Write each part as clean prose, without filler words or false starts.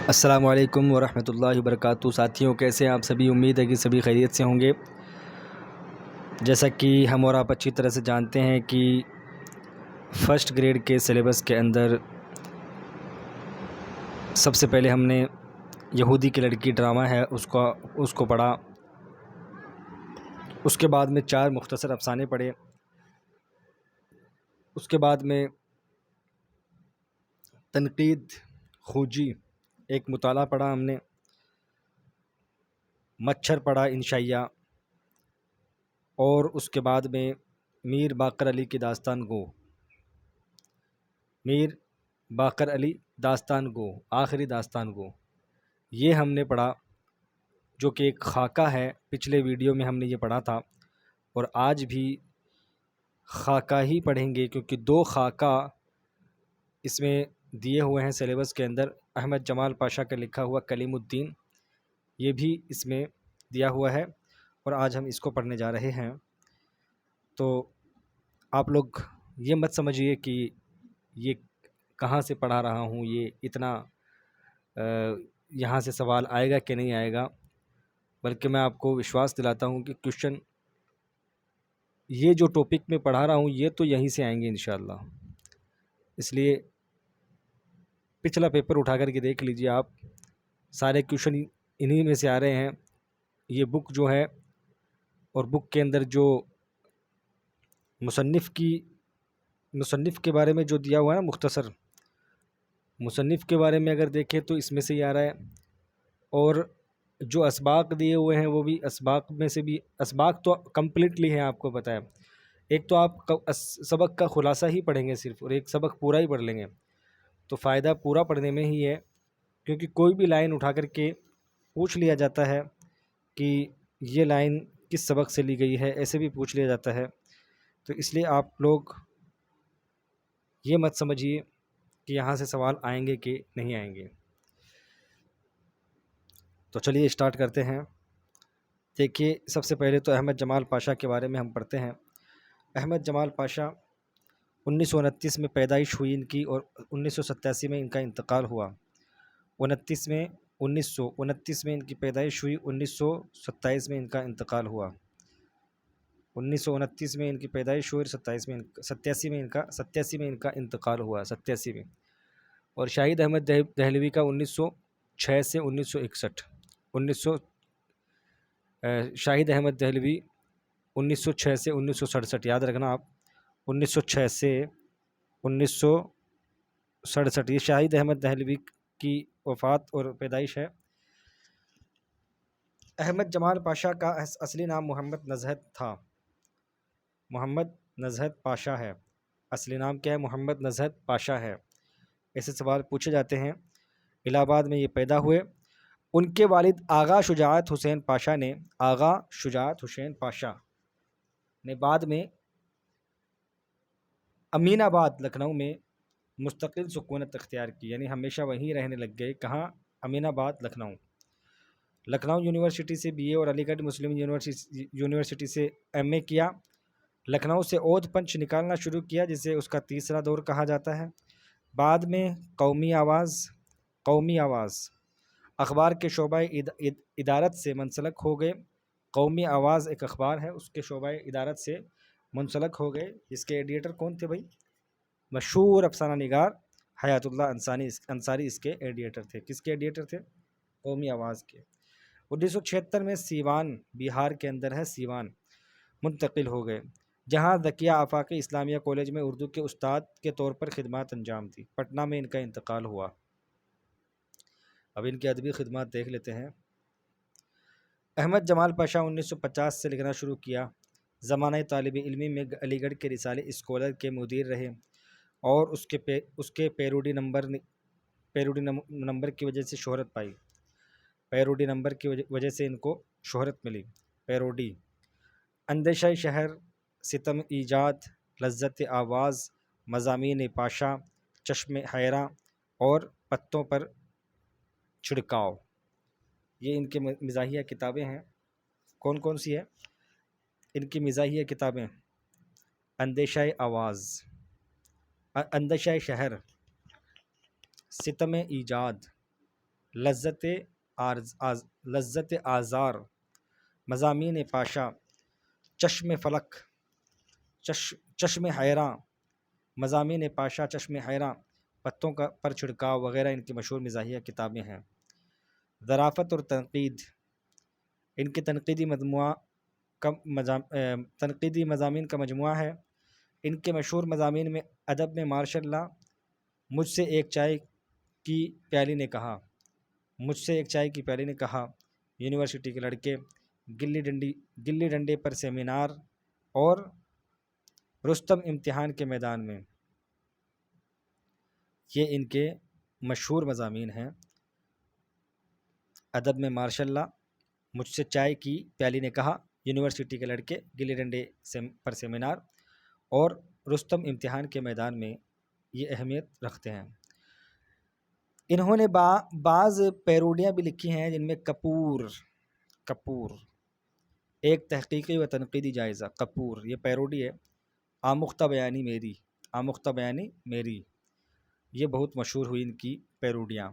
السلام علیکم ورحمۃ اللہ وبرکاتہ۔ ساتھیوں، کیسے ہیں آپ سبھی؟ امید ہے کہ سبھی خیریت سے ہوں گے۔ جیسا کہ ہم اور آپ اچھی طرح سے جانتے ہیں کہ فرسٹ گریڈ کے سلیبس کے اندر سب سے پہلے ہم نے یہودی کی لڑکی ڈرامہ ہے اس کو پڑھا۔ اس کے بعد میں 4 مختصر افسانے پڑھے۔ اس کے بعد میں تنقید خوجی ایک مطالعہ پڑھا ہم نے، مچھر پڑھا انشائیہ، اور اس کے بعد میں میر باقر علی کی داستان گو، میر باقر علی داستان گو، آخری داستان گو، یہ ہم نے پڑھا، جو کہ ایک خاکہ ہے۔ پچھلے ویڈیو میں ہم نے یہ پڑھا تھا، اور آج بھی خاکہ ہی پڑھیں گے، کیونکہ 2 خاکہ اس میں دیے ہوئے ہیں سلیبس کے اندر۔ احمد جمال پاشا کا لکھا ہوا کلیم الدین، یہ بھی اس میں دیا ہوا ہے، اور آج ہم اس کو پڑھنے جا رہے ہیں۔ تو آپ لوگ یہ مت سمجھیے کہ یہ کہاں سے پڑھا رہا ہوں، یہ اتنا یہاں سے سوال آئے گا کہ نہیں آئے گا، بلکہ میں آپ کو وشواس دلاتا ہوں کہ کوشچن یہ جو ٹاپک میں پڑھا رہا ہوں یہ تو یہیں سے آئیں گے انشاءاللہ۔ اس لیے پچھلا پیپر اٹھا کر کے دیکھ لیجیے آپ، سارے کوشچن انہی میں سے آ رہے ہیں۔ یہ بک جو ہے، اور بک کے اندر جو مصنف کے بارے میں جو دیا ہوا ہے نا، مختصر مصنف کے بارے میں اگر دیکھیں تو اس میں سے ہی آ رہا ہے، اور جو اسباق دیے ہوئے ہیں وہ بھی اسباق میں سے بھی۔ اسباق تو کمپلیٹلی ہیں، آپ کو پتہ ہے۔ ایک تو آپ سبق کا خلاصہ ہی پڑھیں گے صرف، اور ایک سبق پورا ہی پڑھ لیں گے، تو فائدہ پورا پڑھنے میں ہی ہے، کیونکہ کوئی بھی لائن اٹھا کر کے پوچھ لیا جاتا ہے کہ یہ لائن کس سبق سے لی گئی ہے، ایسے بھی پوچھ لیا جاتا ہے۔ تو اس لیے آپ لوگ یہ مت سمجھیے کہ یہاں سے سوال آئیں گے کہ نہیں آئیں گے۔ تو چلیے اسٹارٹ کرتے ہیں۔ دیکھیے، سب سے پہلے تو احمد جمال پاشا کے بارے میں ہم پڑھتے ہیں۔ احمد جمال پاشا 1929 میں پیدائش ہوئی ان کی، اور 1987 میں ان کا انتقال ہوا۔ 1929 میں ان کی پیدائش ہوئی، 1927 میں ان کا انتقال ہوا۔ 1929 میں ان کی پیدائش ہوئی، 87 میں ان کا انتقال ہوا، 87 میں۔ اور شاہد احمد دہلوی کا 1906 سے 1961، شاہد احمد دہلوی 1906 سے 1967، یاد رکھنا آپ، 1906 سے 1967، یہ شاہد احمد دہلوی کی وفات اور پیدائش ہے۔ احمد جمال پاشا کا اصلی نام محمد نزہت تھا، محمد نزہت پاشا ہے۔ اصلی نام کیا ہے؟ محمد نزہت پاشا ہے۔ ایسے سوال پوچھے جاتے ہیں۔ الہ آباد میں یہ پیدا ہوئے۔ ان کے والد آغا شجاعت حسین پاشا نے بعد میں امین آباد لکھنؤ میں مستقل سکونت اختیار کی، یعنی ہمیشہ وہیں رہنے لگ گئے۔ کہاں؟ امین آباد، لکھنؤ یونیورسٹی سے BA اور علی گڑھ مسلم یونیورسٹی سے MA کیا۔ لکھنؤ سے اودھ پنچ نکالنا شروع کیا، جسے اس کا تیسرا دور کہا جاتا ہے۔ بعد میں قومی آواز اخبار کے شعبہ ادارت سے منسلک ہو گئے۔ قومی آواز ایک اخبار ہے، اس کے شعبہ ادارت سے منسلک ہو گئے۔ اس کے ایڈیٹر کون تھے بھائی؟ مشہور افسانہ نگار حیات اللہ انصاری اس کے ایڈیٹر تھے۔ کس کے ایڈیٹر تھے؟ قومی آواز کے۔ 1976 میں سیوان، بہار کے اندر ہے سیوان، منتقل ہو گئے، جہاں ذکیہ آفاقی اسلامیہ کالج میں اردو کے استاد کے طور پر خدمات انجام دی۔ پٹنہ میں ان کا انتقال ہوا۔ اب ان کی ادبی خدمات دیکھ لیتے ہیں۔ احمد جمال پاشا 1950 سے لکھنا شروع کیا۔ زمانہ طالب علمی میں علی گڑھ کے رسالے اسکالر کے مدیر رہے، اور اس کے پیروڈی نمبر کی وجہ سے شہرت پائی۔ پیروڈی نمبر کی وجہ سے ان کو شہرت ملی۔ پیروڈی: اندیشہ شہر، ستم ایجاد، لذت آواز، مضامین پاشا، چشم حیراں، اور پتوں پر چھڑکاؤ، یہ ان کے مزاحیہ کتابیں ہیں۔ کون کون سی ہے ان کی مزاحیہ کتابیں؟ اندیشہ شہر، ستم ایجاد، لذت لذت آزار، مضامین پاشا، چشم فلک، چشم حیراں، مضامین پاشا، چشم حیراں، پتوں کا پر چھڑکاؤ وغیرہ ان کی مشہور مزاحیہ کتابیں ہیں۔ ظرافت اور تنقید، ان کے تنقیدی مضامین کا مجموعہ ہے۔ ان کے مشہور مضامین میں ادب میں ماشاء اللہ، مجھ سے ایک چائے کی پیالی نے کہا، مجھ سے ایک چائے کی پیالی نے کہا، یونیورسٹی کے لڑکے، گلی ڈنڈے پر سیمینار، اور رستم امتحان کے میدان میں، یہ ان کے مشہور مضامین ہیں۔ ادب میں ماشاء اللہ، مجھ سے چائے کی پیالی نے کہا، یونیورسٹی کے لڑکے، گلی ڈنڈے پر سیمینار، اور رستم امتحان کے میدان میں یہ اہمیت رکھتے ہیں۔ انہوں نے بعض پیروڈیاں بھی لکھی ہیں جن میں کپور ایک تحقیقی و تنقیدی جائزہ، کپور یہ پیروڈی ہے، آموختہ بیانی میری، یہ بہت مشہور ہوئی ان کی پیروڈیاں۔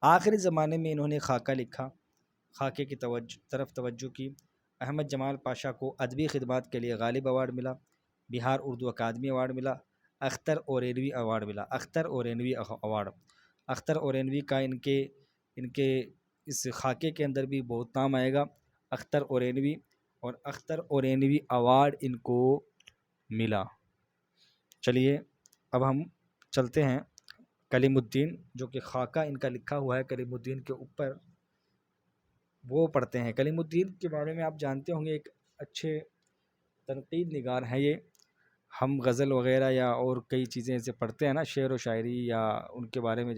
آخری زمانے میں انہوں نے خاکہ لکھا، خاکے کی طرف توجہ کی۔ احمد جمال پاشا کو ادبی خدمات کے لیے غالب ایوارڈ ملا، بہار اردو اکادمی ایوارڈ ملا، اختر اورینوی ایوارڈ ملا۔ اختر اورینوی کا ان کے اس خاکے کے اندر بھی بہت نام آئے گا، اختر اورینوی، اور اختر اورینوی ایوارڈ ان کو ملا۔ چلیے اب ہم چلتے ہیں کلیم الدین، جو کہ خاکہ ان کا لکھا ہوا ہے کلیم الدین کے اوپر، وہ پڑھتے ہیں۔ کلیم الدین کے بارے میں آپ جانتے ہوں گے، ایک اچھے تنقید نگار ہیں یہ۔ ہم غزل وغیرہ یا اور کئی چیزیں ایسے پڑھتے ہیں نا، شعر و شاعری، یا ان کے بارے میں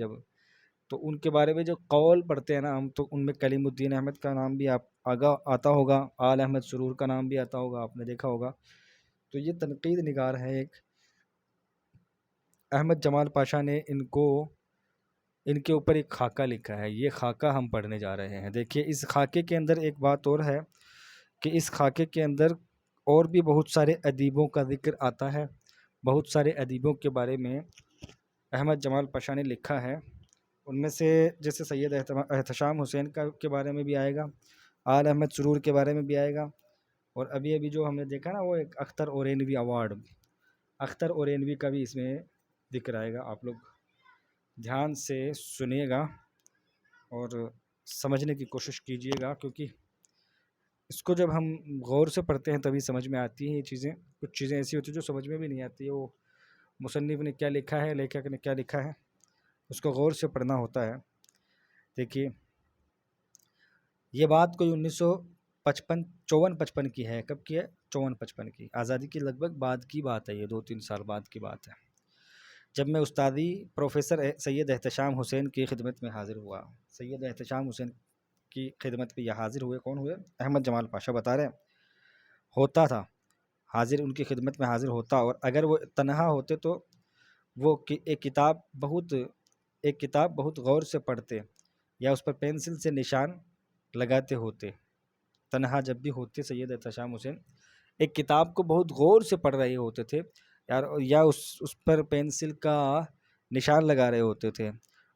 تو ان کے بارے میں جو قول پڑھتے ہیں نا ہم، تو ان میں کلیم الدین احمد کا نام بھی آتا ہوگا، آل احمد سرور کا نام بھی آتا ہوگا، آپ نے دیکھا ہوگا۔ تو یہ تنقید نگار ہے ایک۔ احمد جمال پاشا نے ان کے اوپر ایک خاکہ لکھا ہے، یہ خاکہ ہم پڑھنے جا رہے ہیں۔ دیکھیے اس خاکے کے اندر ایک بات اور ہے کہ اس خاکے کے اندر اور بھی بہت سارے ادیبوں کا ذکر آتا ہے، بہت سارے ادیبوں کے بارے میں احمد جمال پاشا نے لکھا ہے۔ ان میں سے جیسے سید احتشام حسین کے بارے میں بھی آئے گا، آل احمد سرور کے بارے میں بھی آئے گا، اور ابھی جو ہم نے دیکھا نا وہ ایک اختر اورینوی ایوارڈ، اختر اورینوی کا بھی اس میں ذکر آئے گا۔ آپ لوگ دھیان سے سنیے گا اور سمجھنے کی کوشش کیجیے گا، کیونکہ اس کو جب ہم غور سے پڑھتے ہیں تبھی سمجھ میں آتی ہیں یہ چیزیں۔ کچھ چیزیں ایسی ہوتی ہیں جو سمجھ میں بھی نہیں آتی ہے، وہ مصنف نے کیا لکھا ہے، لیکھک نے کیا لکھا ہے، اس کو غور سے پڑھنا ہوتا ہے۔ دیکھیے یہ بات کوئی 1954-55 کی ہے۔ کب کی ہے؟ 54-55 کی، آزادی کی لگ بھگ بعد کی بات ہے، یہ 2-3 سال بعد کی بات ہے، جب میں استادی پروفیسر سید احتشام حسین کی خدمت میں حاضر ہوا۔ سید احتشام حسین کی خدمت پہ یہ حاضر ہوئے، کون ہوئے؟ احمد جمال پاشا بتا رہے ہیں، ہوتا تھا حاضر، ان کی خدمت میں حاضر ہوتا، اور اگر وہ تنہا ہوتے تو وہ ایک کتاب بہت غور سے پڑھتے، یا اس پر پینسل سے نشان لگاتے ہوتے۔ تنہا جب بھی ہوتے سید احتشام حسین ایک کتاب کو بہت غور سے پڑھ رہے ہوتے تھے، یا اس پر پینسل کا نشان لگا رہے ہوتے تھے۔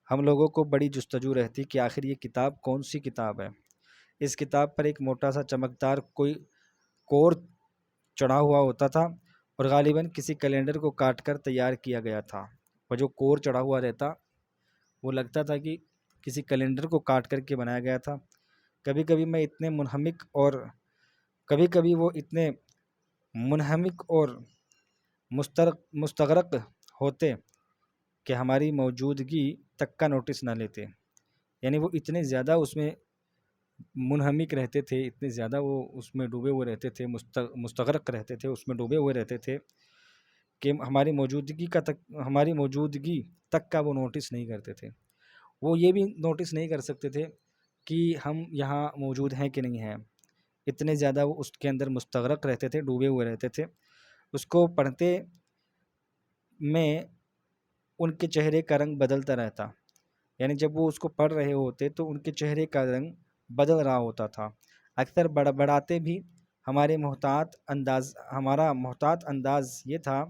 ہم لوگوں کو بڑی جستجو رہتی کہ آخر یہ کتاب کون سی کتاب ہے۔ اس کتاب پر ایک موٹا سا چمکدار کوئی کور چڑھا ہوا ہوتا تھا، اور غالباً کسی کیلنڈر کو کاٹ کر تیار کیا گیا تھا، اور جو کور چڑھا ہوا رہتا وہ لگتا تھا کہ کسی کیلنڈر کو کاٹ کر کے بنایا گیا تھا۔ کبھی کبھی وہ اتنے منہمک اور مستغرق ہوتے کہ ہماری موجودگی تک کا نوٹس نہ لیتے، یعنی وہ اتنے زیادہ اس میں منہمک رہتے تھے، اتنے زیادہ وہ اس میں ڈوبے ہوئے رہتے تھے، مستغرق رہتے تھے، اس میں ڈوبے ہوئے رہتے تھے کہ ہماری موجودگی تک کا وہ نوٹس نہیں کرتے تھے۔ وہ یہ بھی نوٹس نہیں کر سکتے تھے کہ ہم یہاں موجود ہیں کہ نہیں ہیں، اتنے زیادہ وہ اس کے اندر مستغرق رہتے تھے، ڈوبے ہوئے رہتے تھے۔ اس کو پڑھتے میں ان کے چہرے کا رنگ بدلتا رہتا، یعنی جب وہ اس کو پڑھ رہے ہوتے تو ان کے چہرے کا رنگ بدل رہا ہوتا تھا۔ اکثر بڑھاتے بھی ہمارا محتاط انداز یہ تھا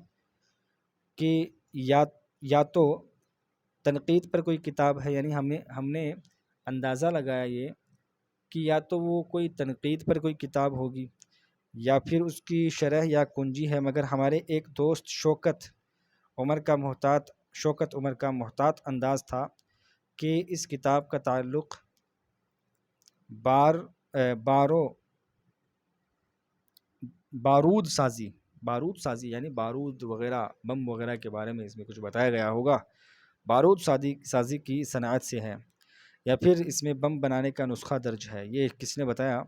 کہ یا تو تنقید پر کوئی کتاب ہے، یعنی ہم نے اندازہ لگایا یہ کہ یا تو وہ کوئی تنقید پر کوئی کتاب ہوگی یا پھر اس کی شرح یا کنجی ہے، مگر ہمارے ایک دوست شوکت عمر کا محتاط انداز تھا کہ اس کتاب کا تعلق بار بارو بارود سازی یعنی بارود وغیرہ بم وغیرہ کے بارے میں اس میں کچھ بتایا گیا ہوگا، بارود سازی کی صنعت سے ہے، یا پھر اس میں بم بنانے کا نسخہ درج ہے۔ یہ کس نے بتایا؟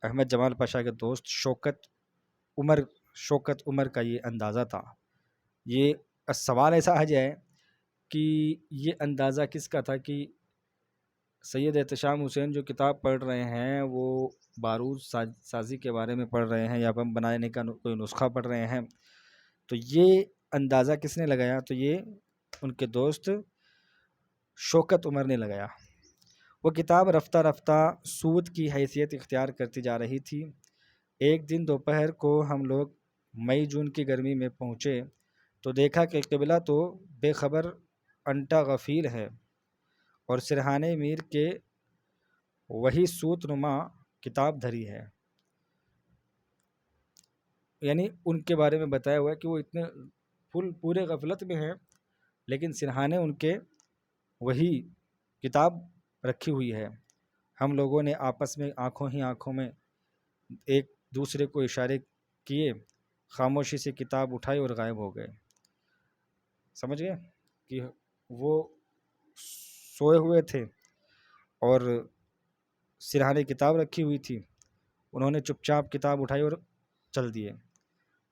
احمد جمال پاشا کے دوست شوکت عمر کا یہ اندازہ تھا۔ یہ سوال ایسا آ جائے کہ یہ اندازہ کس کا تھا کہ سید احتشام حسین جو کتاب پڑھ رہے ہیں وہ بارود سازی کے بارے میں پڑھ رہے ہیں یا بم بنانے کا کوئی نسخہ پڑھ رہے ہیں، تو یہ اندازہ کس نے لگایا؟ تو یہ ان کے دوست شوکت عمر نے لگایا۔ وہ کتاب رفتہ رفتہ سود کی حیثیت اختیار کرتی جا رہی تھی۔ ایک دن دوپہر کو ہم لوگ مئی جون کی گرمی میں پہنچے تو دیکھا کہ قبلہ تو بے خبر انٹا غفیر ہے اور سرحان میر کے وہی سوت نما کتاب دھری ہے۔ یعنی ان کے بارے میں بتایا ہوا ہے کہ وہ اتنے پورے غفلت میں ہیں، لیکن سرحانے ان کے وہی کتاب رکھی ہوئی ہے۔ ہم لوگوں نے آپس میں آنکھوں میں ایک دوسرے کو اشارے کیے، خاموشی سے کتاب اٹھائی اور غائب ہو گئے۔ سمجھ گئے کہ وہ سوئے ہوئے تھے اور سرحانے کتاب رکھی ہوئی تھی، انہوں نے چپ چاپ کتاب اٹھائی اور چل دیے۔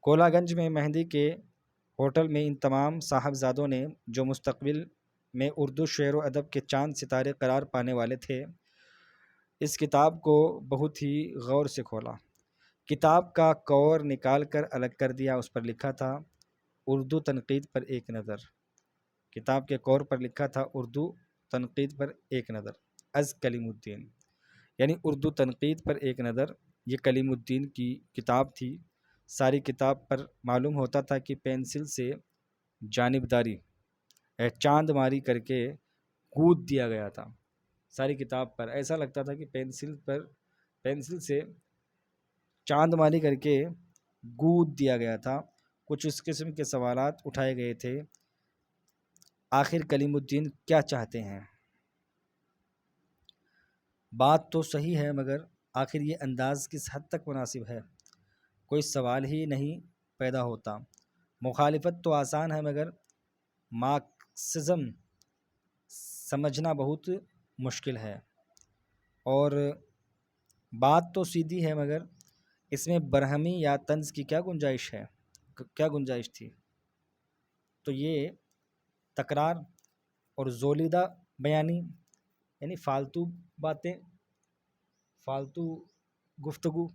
کولا گنج میں مہندی کے ہوٹل میں ان تمام صاحبزادوں نے جو مستقبل میں اردو شعر و ادب کے چاند ستارے قرار پانے والے تھے، اس کتاب کو بہت ہی غور سے کھولا۔ کتاب کا کور نکال کر الگ کر دیا، اس پر لکھا تھا اردو تنقید پر ایک نظر۔ کتاب کے کور پر لکھا تھا اردو تنقید پر ایک نظر از کلیم الدین، یعنی اردو تنقید پر ایک نظر یہ کلیم الدین کی کتاب تھی۔ ساری کتاب پر معلوم ہوتا تھا کہ پینسل سے جانبداری چاند ماری کر کے گود دیا گیا تھا۔ ساری کتاب پر ایسا لگتا تھا کہ پینسل سے چاند ماری کر کے گود دیا گیا تھا۔ کچھ اس قسم کے سوالات اٹھائے گئے تھے، آخر کلیم الدین کیا چاہتے ہیں؟ بات تو صحیح ہے، مگر آخر یہ انداز کس حد تک مناسب ہے؟ کوئی سوال ہی نہیں پیدا ہوتا۔ مخالفت تو آسان ہے، مگر مارکسزم سمجھنا بہت مشکل ہے، اور بات تو سیدھی ہے، مگر اس میں برہمی یا طنز کی کیا گنجائش تھی؟ تو یہ تکرار اور زولیدہ بیانی، یعنی فالتو باتیں، فالتو گفتگو۔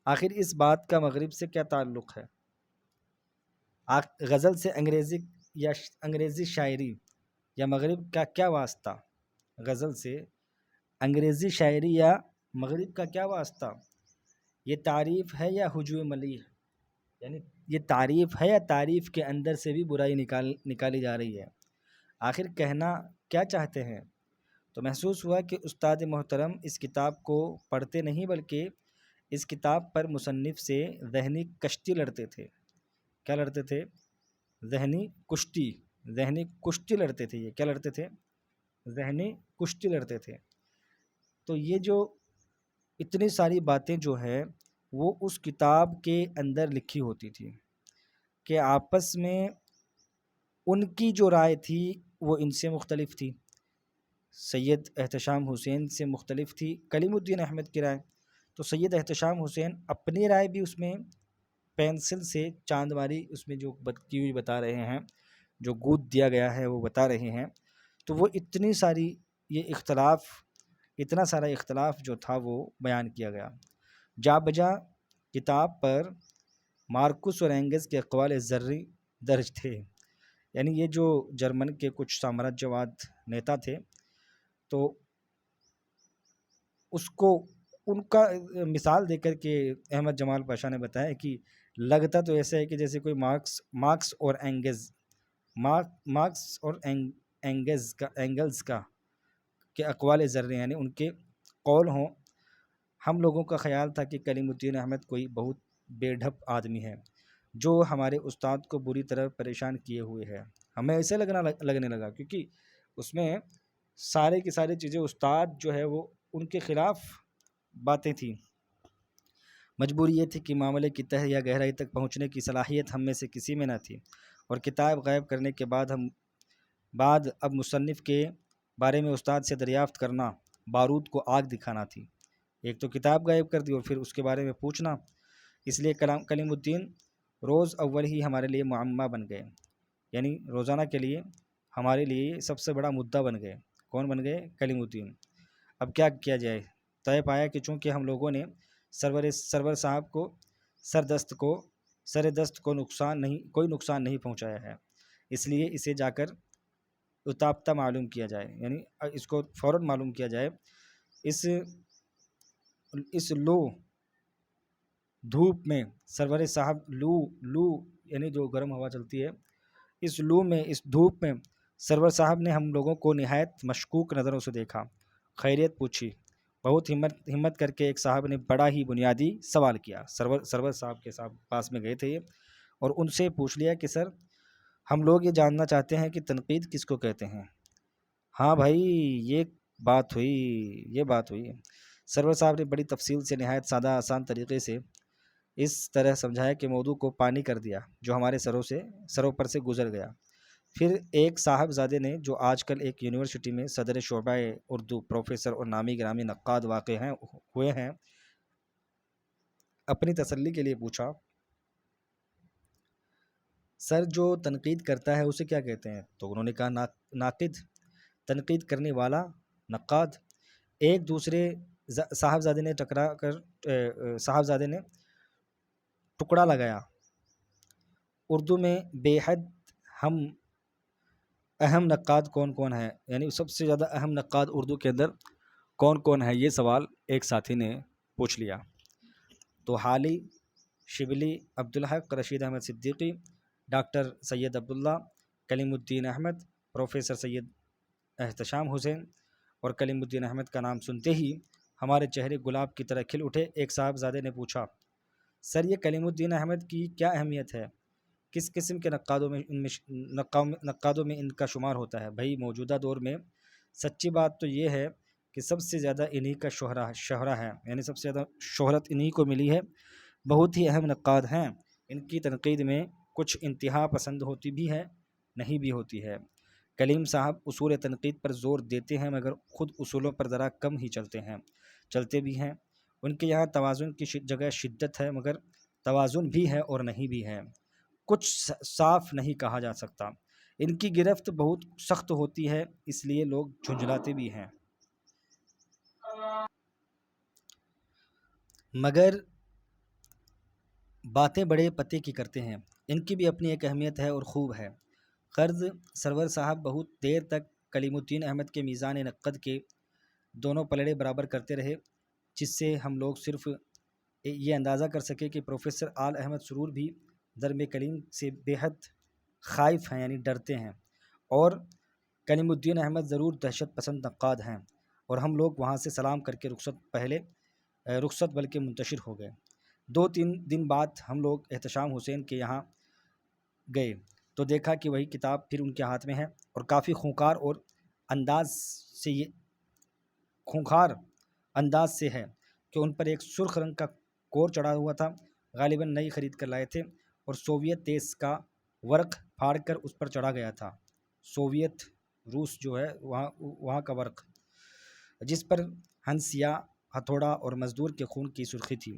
آخر اس بات کا مغرب سے کیا تعلق ہے؟ غزل سے انگریزی شاعری یا مغرب کا کیا واسطہ؟ غزل سے انگریزی شاعری یا مغرب کا کیا واسطہ؟ یہ تعریف ہے یا ہجو ملیح؟ یعنی یہ تعریف ہے یا تعریف کے اندر سے بھی برائی نکالی جا رہی ہے؟ آخر کہنا کیا چاہتے ہیں؟ تو محسوس ہوا کہ استاد محترم اس کتاب کو پڑھتے نہیں، بلکہ اس کتاب پر مصنف سے ذہنی کشتی لڑتے تھے۔ کیا لڑتے تھے؟ ذہنی کشتی لڑتے تھے۔ یہ کیا لڑتے تھے؟ ذہنی کشتی لڑتے تھے۔ تو یہ جو اتنی ساری باتیں جو ہے وہ اس کتاب کے اندر لکھی ہوتی تھی کہ آپس میں ان کی جو رائے تھی وہ ان سے مختلف تھی، سید احتشام حسین سے مختلف تھی کلیم الدین احمد کی رائے۔ تو سید احتشام حسین اپنی رائے بھی اس میں پینسل سے چاند ماری اس میں جو کی ہوئی بتا رہے ہیں، جو گود دیا گیا ہے وہ بتا رہے ہیں۔ تو وہ اتنا سارا اختلاف جو تھا وہ بیان کیا گیا۔ جا بجا کتاب پر مارکس اور اینگلز کے اقوال زرعی درج تھے، یعنی یہ جو جرمن کے کچھ سامراجیواد نیتا تھے، تو ان کا مثال دے کر کے احمد جمال پاشا نے بتایا کہ لگتا تو ایسا ہے کہ جیسے کوئی مارکس اور اینگلز کا کہ اقوال ذرے یعنی ان کے قول ہوں۔ ہم لوگوں کا خیال تھا کہ کلیم الدین احمد کوئی بہت بے ڈھپ آدمی ہے جو ہمارے استاد کو بری طرح پریشان کیے ہوئے ہے۔ ہمیں ایسے لگنے لگا کیونکہ اس میں سارے کی ساری چیزیں استاد جو ہے وہ ان کے خلاف باتیں تھیں۔ مجبوری یہ تھی کہ معاملے کی تہ یا گہرائی تک پہنچنے کی صلاحیت ہم میں سے کسی میں نہ تھی، اور کتاب غائب کرنے کے بعد اب مصنف کے بارے میں استاد سے دریافت کرنا بارود کو آگ دکھانا تھی۔ ایک تو کتاب غائب کر دی اور پھر اس کے بارے میں پوچھنا، اس لیے کلیم الدین روز اول ہی ہمارے لیے معمہ بن گئے، یعنی روزانہ کے لیے ہمارے لیے سب سے بڑا مدعا بن گئے۔ کون بن گئے؟ کلیم الدین۔ اب کیا کیا جائے؟ طے پایا کہ چونکہ ہم لوگوں نے سرور صاحب کو سر دست کو کوئی نقصان نہیں پہنچایا ہے، اس لیے اسے جا کر اتاپتا معلوم کیا جائے، یعنی اس کو فوراً معلوم کیا جائے۔ اس لو دھوپ میں سرور صاحب لو یعنی جو گرم ہوا چلتی ہے، اس دھوپ میں سرور صاحب نے ہم لوگوں کو نہایت مشکوک نظروں سے دیکھا، خیریت پوچھی۔ بہت ہمت کر کے ایک صاحب نے بڑا ہی بنیادی سوال کیا۔ سرور صاحب کے پاس میں گئے تھے اور ان سے پوچھ لیا کہ سر، ہم لوگ یہ جاننا چاہتے ہیں کہ تنقید کس کو کہتے ہیں؟ ہاں بھائی، یہ بات ہوئی۔ سرور صاحب نے بڑی تفصیل سے نہایت سادہ آسان طریقے سے اس طرح سمجھایا کہ موضوع کو پانی کر دیا جو ہمارے سروں پر سے گزر گیا۔ پھر ایک صاحب زادے نے، جو آج کل ایک یونیورسٹی میں صدر شعبہ اردو پروفیسر اور نامی گرامی نقاد واقع ہوئے ہیں، اپنی تسلی کے لیے پوچھا، سر جو تنقید کرتا ہے اسے کیا کہتے ہیں؟ تو انہوں نے کہا ناقد، تنقید کرنے والا، نقاد۔ ایک دوسرے صاحبزادے نے ٹکڑا لگایا، اردو میں بے حد اہم نقاد کون ہے، یعنی سب سے زیادہ اہم نقاد اردو کے اندر کون ہے؟ یہ سوال ایک ساتھی نے پوچھ لیا۔ تو حالی، شبلی، عبدالحق، رشید احمد صدیقی، ڈاکٹر سید عبداللہ، کلیم الدین احمد، پروفیسر سید احتشام حسین اور کلیم الدین احمد کا نام سنتے ہی ہمارے چہرے گلاب کی طرح کھل اٹھے۔ ایک صاحبزادے نے پوچھا، سر یہ کلیم الدین احمد کی کیا اہمیت ہے؟ کس قسم کے نقادوں میں ان کا شمار ہوتا ہے؟ بھائی موجودہ دور میں سچی بات تو یہ ہے کہ سب سے زیادہ انہی کا شہرہ ہے، یعنی سب سے زیادہ شہرت انہی کو ملی ہے۔ بہت ہی اہم نقاد ہیں، ان کی تنقید میں کچھ انتہا پسند ہوتی بھی ہے، نہیں بھی ہوتی ہے۔ کلیم صاحب اصول تنقید پر زور دیتے ہیں مگر خود اصولوں پر ذرا کم ہی چلتے بھی ہیں۔ ان کے یہاں توازن کی جگہ شدت ہے، مگر توازن بھی ہے اور نہیں بھی ہے، کچھ صاف نہیں کہا جا سکتا۔ ان کی گرفت بہت سخت ہوتی ہے، اس لیے لوگ جھنجھلاتے بھی ہیں، مگر باتیں بڑے پتے کی کرتے ہیں۔ ان کی بھی اپنی ایک اہمیت ہے اور خوب ہے۔ غرض سرور صاحب بہت دیر تک کلیم الدین احمد کے میزان نقد کے دونوں پلڑے برابر کرتے رہے، جس سے ہم لوگ صرف یہ اندازہ کر سکے کہ پروفیسر آل احمد سرور بھی ضرب کلیم سے بے حد خائف ہیں، یعنی ڈرتے ہیں، اور کلیم الدین احمد ضرور دہشت پسند نقاد ہیں۔ اور ہم لوگ وہاں سے سلام کر کے رخصت بلکہ منتشر ہو گئے۔ 2-3 دن بعد ہم لوگ احتشام حسین کے یہاں گئے تو دیکھا کہ وہی کتاب پھر ان کے ہاتھ میں ہے، اور کافی خونخوار انداز سے ہے کہ ان پر ایک سرخ رنگ کا کور چڑھا ہوا تھا، غالباً نئی خرید کر لائے تھے، اور سوویت دیش کا ورق پھاڑ کر اس پر چڑھا گیا تھا۔ سوویت روس جو ہے وہاں کا ورق، جس پر ہنس یا ہتھوڑا اور مزدور کے خون کی سرخی تھی۔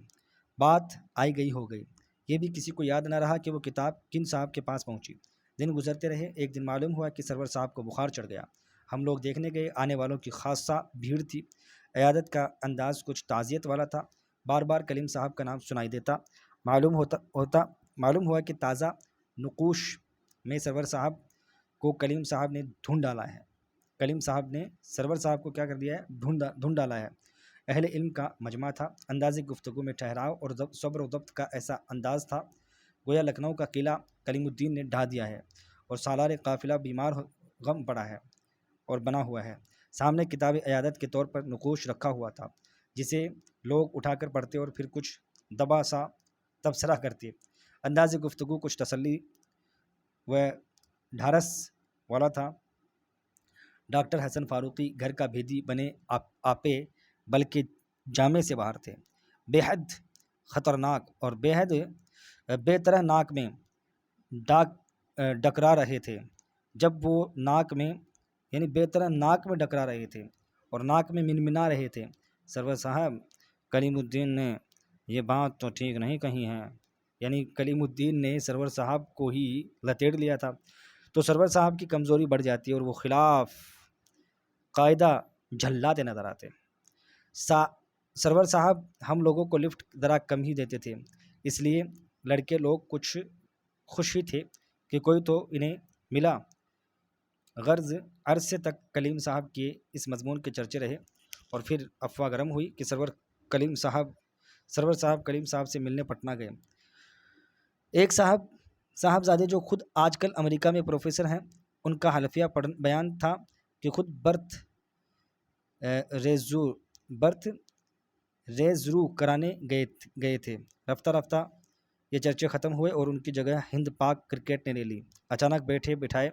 بات آئی گئی ہو گئی، یہ بھی کسی کو یاد نہ رہا کہ وہ کتاب کن صاحب کے پاس پہنچی۔ دن گزرتے رہے، ایک دن معلوم ہوا کہ سرور صاحب کو بخار چڑھ گیا۔ ہم لوگ دیکھنے گئے، آنے والوں کی خاصا بھیڑ تھی، عیادت کا انداز کچھ تعزیت والا تھا، بار بار کلیم صاحب کا نام سنائی دیتا۔ معلوم ہوا کہ تازہ نقوش میں سرور صاحب کو کلیم صاحب نے ڈھونڈ ڈالا ہے۔ کلیم صاحب نے سرور صاحب کو کیا کر دیا ہے؟ ڈھونڈ ڈالا ہے۔ اہل علم کا مجمع تھا، انداز گفتگو میں ٹھہراؤ اور صبر و ضبط کا ایسا انداز تھا گویا لکھنؤ کا قلعہ کلیم الدین نے ڈھا دیا ہے اور سالار قافلہ بیمار غم پڑا ہے۔ اور بنا ہوا ہے۔ سامنے کتاب عیادت کے طور پر نقوش رکھا ہوا تھا، جسے لوگ اٹھا کر پڑھتے اور پھر کچھ دبا سا تبصرہ کرتے۔ انداز گفتگو کچھ تسلی و ڈھارس والا تھا۔ ڈاکٹر حسن فاروقی گھر کا بھیدی بنے آپے بلکہ جامے سے باہر تھے، بے حد خطرناک اور بے حد بے طرح ناک میں ڈکرا رہے تھے۔ جب وہ ناک میں یعنی بے طرح ناک میں ڈکرا رہے تھے اور ناک میں منمنا رہے تھے، سرور صاحب کلیم الدین نے یہ بات تو ٹھیک نہیں کہی ہے، یعنی کلیم الدین نے سرور صاحب کو ہی لتیڑ لیا تھا۔ تو سرور صاحب کی کمزوری بڑھ جاتی ہے اور وہ خلاف قاعدہ جھلاتے نظر آتے۔ سرور صاحب ہم لوگوں کو لفٹ ذرا کم ہی دیتے تھے، اس لیے لڑکے لوگ کچھ خوش ہی تھے کہ کوئی تو انہیں ملا۔ غرض عرصے تک کلیم صاحب کے اس مضمون کے چرچے رہے اور پھر افواہ گرم ہوئی کہ سرور صاحب کلیم صاحب سے ملنے پٹنہ گئے۔ ایک صاحبزادے جو خود آج کل امریکہ میں پروفیسر ہیں، ان کا حلفیہ بیان تھا کہ خود برتھ ریزرو کرانے گئے تھے۔ رفتہ رفتہ یہ چرچے ختم ہوئے اور ان کی جگہ ہند پاک کرکٹ نے لے لی۔ اچانک بیٹھے بٹھائے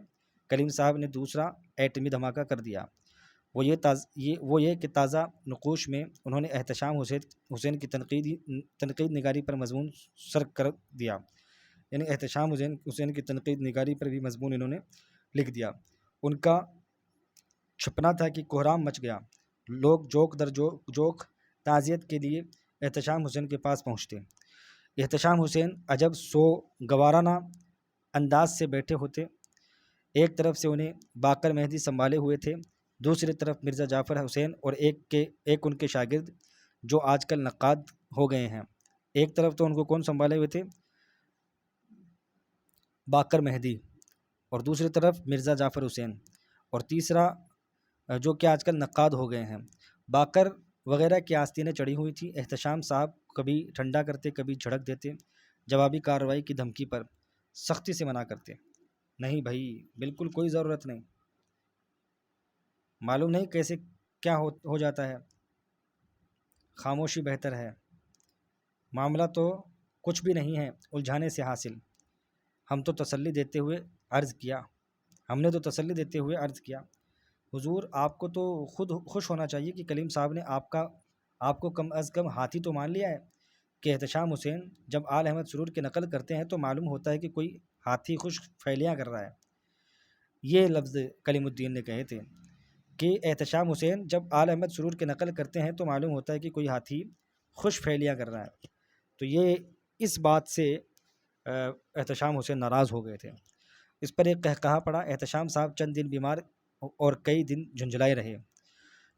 کلیم صاحب نے دوسرا ایٹمی دھماکہ کر دیا۔ وہ یہ کہ تازہ نقوش میں انہوں نے احتشام حسین کی تنقید نگاری پر مضمون سر کر دیا، یعنی احتشام حسین کی تنقید نگاری پر بھی مضمون انہوں نے لکھ دیا۔ ان کا چھپنا تھا کہ کوہرام مچ گیا، لوگ جوک در جوک تعزیت کے لیے احتشام حسین کے پاس پہنچتے۔ احتشام حسین عجب گوارانہ انداز سے بیٹھے ہوتے، ایک طرف سے انہیں باقر مہدی سنبھالے ہوئے تھے، دوسری طرف مرزا جعفر حسین اور ایک ان کے شاگرد جو آج کل نقاد ہو گئے ہیں۔ ایک طرف تو ان کو کون سنبھالے ہوئے تھے؟ باقر مہدی، اور دوسری طرف مرزا جعفر حسین، اور تیسرا جو کہ آج کل نقاد ہو گئے ہیں۔ باقر وغیرہ کی آستینیں چڑھی ہوئی تھی۔ احتشام صاحب کبھی ٹھنڈا کرتے، کبھی جھڑک دیتے، جوابی کارروائی کی دھمکی پر سختی سے منع کرتے۔ نہیں بھائی، بالکل کوئی ضرورت نہیں، معلوم نہیں کیسے کیا ہو جاتا ہے، خاموشی بہتر ہے، معاملہ تو کچھ بھی نہیں ہے الجھانے سے حاصل۔ ہم نے تو تسلی دیتے ہوئے عرض کیا، حضور آپ کو تو خود خوش ہونا چاہیے کہ کلیم صاحب نے آپ کو کم از کم ہاتھی تو مان لیا ہے۔ کہ احتشام حسین جب آل احمد سرور کی نقل کرتے ہیں تو معلوم ہوتا ہے کہ کوئی ہاتھی خوش پھیلیاں کر رہا ہے۔ یہ لفظ کلیم الدین نے کہے تھے کہ احتشام حسین جب آل احمد سرور کی نقل کرتے ہیں تو معلوم ہوتا ہے کہ کوئی ہاتھی خوش پھیلیاں کر رہا ہے۔ تو یہ اس بات سے احتشام حسین ناراض ہو گئے تھے۔ اس پر ایک قہقہا پڑا۔ احتشام صاحب چند دن بیمار اور کئی دن جھنجھلائے رہے۔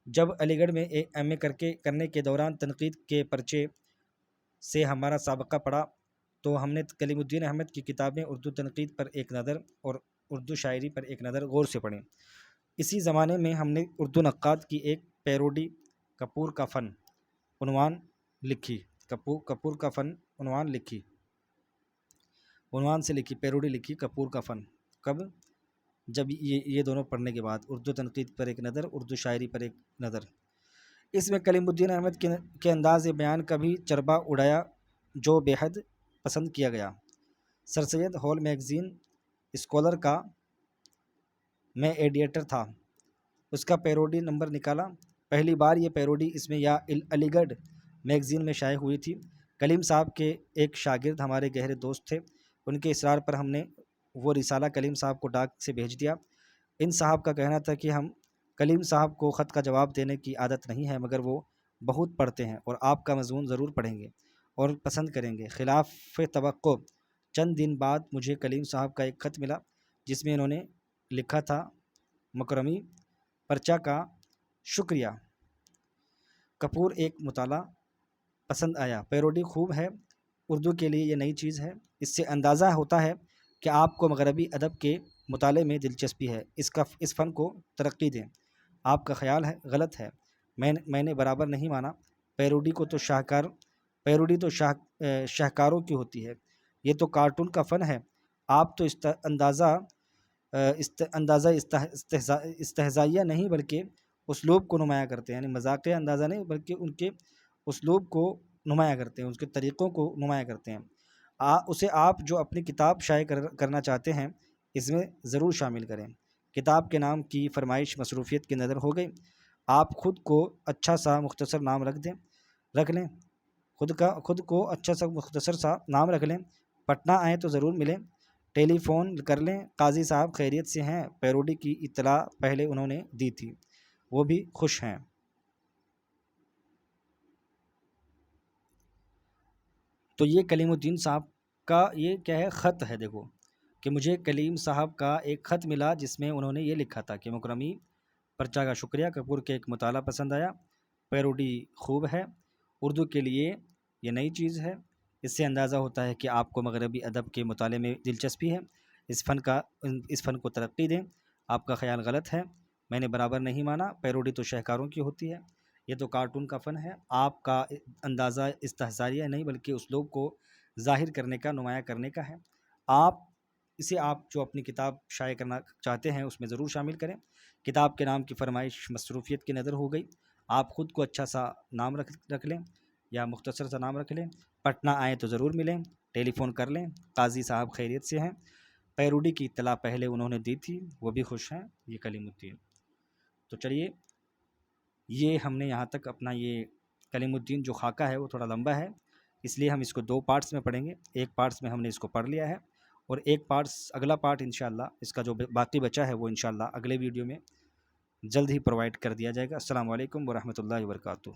جب علی گڑھ میں ایم اے کرنے کے دوران تنقید کے پرچے سے ہمارا سابقہ پڑا تو ہم نے کلیم الدین احمد کی کتابیں اردو تنقید پر ایک نظر اور اردو شاعری پر ایک نظر غور سے پڑھیں۔ اسی زمانے میں ہم نے اردو نقاد کی ایک پیروڈی کپور کا فن عنوان سے لکھی پیروڈی لکھی کپور کا فن۔ کب؟ جب یہ دونوں پڑھنے کے بعد اردو تنقید پر ایک نظر، اردو شاعری پر ایک نظر۔ اس میں کلیم الدین احمد کے انداز بیان کا بھی چربا اڑایا جو بے حد پسند کیا گیا۔ سر سید ہال میگزین اسکالر کا میں ایڈیٹر تھا، اس کا پیروڈی نمبر نکالا۔ پہلی بار یہ پیروڈی اس میں یا علی گڑھ میگزین میں شائع ہوئی تھی۔ کلیم صاحب کے ایک شاگرد ہمارے گہرے دوست تھے، ان کے اصرار پر ہم نے وہ رسالہ کلیم صاحب کو ڈاک سے بھیج دیا۔ ان صاحب کا کہنا تھا کہ ہم کلیم صاحب کو خط کا جواب دینے کی عادت نہیں ہے، مگر وہ بہت پڑھتے ہیں اور آپ کا مضمون ضرور پڑھیں گے اور پسند کریں گے۔ خلاف توقع چند دن بعد مجھے کلیم صاحب کا ایک خط ملا جس میں انہوں نے لکھا تھا، مکرمی پرچہ کا شکریہ، کپور ایک مطالعہ پسند آیا، پیروڈی خوب ہے، اردو کے لیے یہ نئی چیز ہے، اس سے اندازہ ہوتا ہے کہ آپ کو مغربی ادب کے مطالعے میں دلچسپی ہے، اس فن کو ترقی دیں۔ آپ کا خیال ہے غلط ہے، میں نے برابر نہیں مانا، پیروڈی تو شاہکاروں کی ہوتی ہے، یہ تو کارٹون کا فن ہے، آپ تو اندازہ استہزائیہ نہیں بلکہ اسلوب کو نمایاں کرتے ہیں، یعنی مذاقیہ اندازہ نہیں بلکہ ان کے اسلوب کو نمایاں کرتے ہیں، اس کے طریقوں کو نمایاں کرتے ہیں۔ اسے آپ جو اپنی کتاب شائع کرنا چاہتے ہیں اس میں ضرور شامل کریں۔ کتاب کے نام کی فرمائش مصروفیت کی نظر ہو گئی، آپ خود کو اچھا سا مختصر نام رکھ لیں، خود کو اچھا سا مختصر سا نام رکھ لیں۔ پٹنہ آئیں تو ضرور ملیں، ٹیلی فون کر لیں، قاضی صاحب خیریت سے ہیں، پیروڈی کی اطلاع پہلے انہوں نے دی تھی، وہ بھی خوش ہیں۔ تو یہ کلیم الدین صاحب کا یہ کیا ہے، خط ہے، دیکھو کہ مجھے کلیم صاحب کا ایک خط ملا جس میں انہوں نے یہ لکھا تھا کہ مکرمی پرچہ کا شکریہ، کپور کے ایک مطالعہ پسند آیا، پیروڈی خوب ہے، اردو کے لیے یہ نئی چیز ہے، اس سے اندازہ ہوتا ہے کہ آپ کو مغربی ادب کے مطالعے میں دلچسپی ہے، اس فن کو ترقی دیں، آپ کا خیال غلط ہے، میں نے برابر نہیں مانا، پیروڈی تو شہکاروں کی ہوتی ہے، یہ تو کارٹون کا فن ہے، آپ کا اندازہ استہزائیہ نہیں بلکہ اسلوب کو ظاہر کرنے کا، نمایاں کرنے کا ہے، آپ جو اپنی کتاب شائع کرنا چاہتے ہیں اس میں ضرور شامل کریں۔ کتاب کے نام کی فرمائش مصروفیت کی نظر ہو گئی، آپ خود کو اچھا سا نام رکھ لیں یا مختصر سا نام رکھ لیں، پٹنہ آئیں تو ضرور ملیں، ٹیلی فون کر لیں، قاضی صاحب خیریت سے ہیں، پیروڈی کی اطلاع پہلے انہوں نے دی تھی، وہ بھی خوش ہیں، یہ کلیم الدین۔ تو چلیے، یہ ہم نے یہاں تک اپنا یہ کلیم الدین جو خاکہ ہے وہ تھوڑا لمبا ہے، اس لیے ہم اس کو 2 پارٹس میں پڑھیں گے، ایک پارٹس میں ہم نے اس کو پڑھ لیا ہے اور ایک اگلا پارٹ انشاءاللہ اس کا جو باقی بچا ہے وہ انشاءاللہ اگلے ویڈیو میں جلد ہی پرووائڈ کر دیا جائے گا۔ السلام علیکم ورحمۃ اللہ وبرکاتہ۔